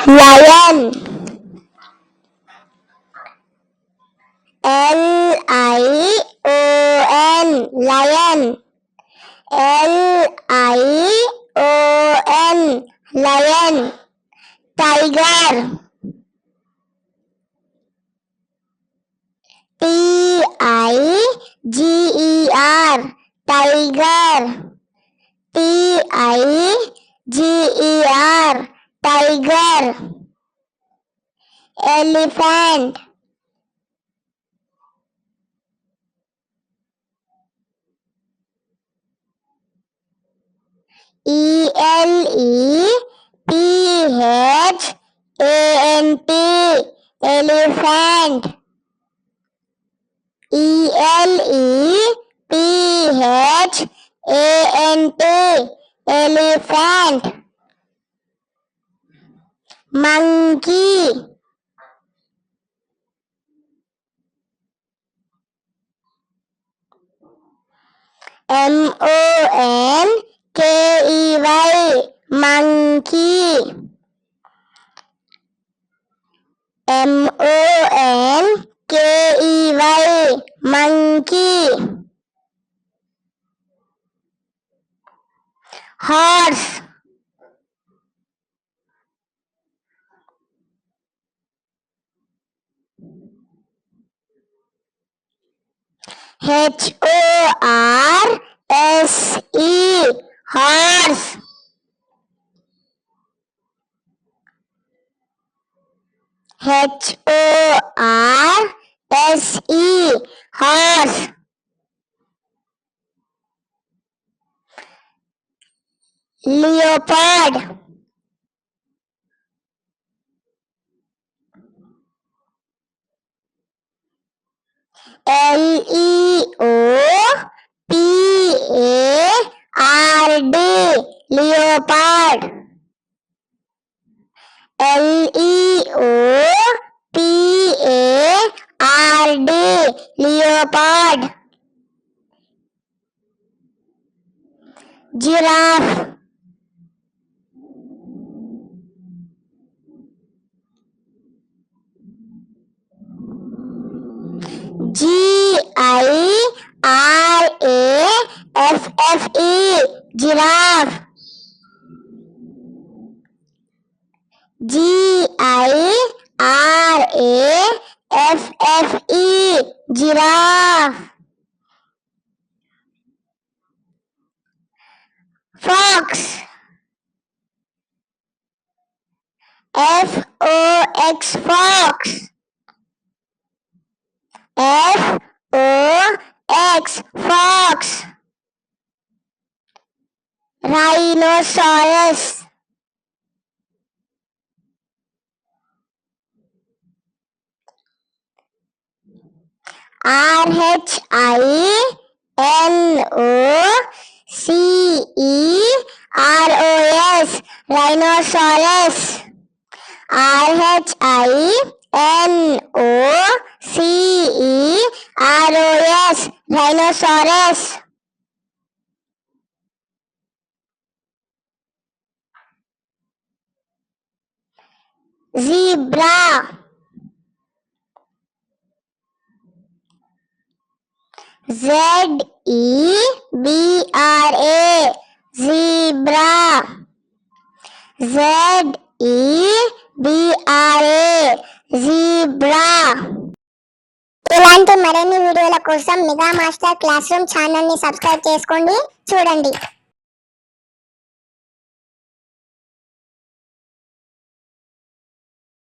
lion, Lion, lion, Lion, lion, tiger, Tiger, tiger, Tiger, tiger, elephant, Elephant, elephant, Elephant, elephant, monkey, Monkey, monkey, Monkey, monkey, horse, Horse, horse, horse, leopard, Leopard, leopard, Leopard, leopard, giraffe, Giraffe, giraffe, Giraffe, giraffe, fox, fox, fox, rhinoceros, Rhinoceros, rhinoceros, Rhinoceros, rhinoceros, zebra, Zebra, zebra, zebra. ఇలాంటి మరిన్ని వీడియోల కోసం mega master class room channel ని subscribe చేసుకోండి, చూడండి.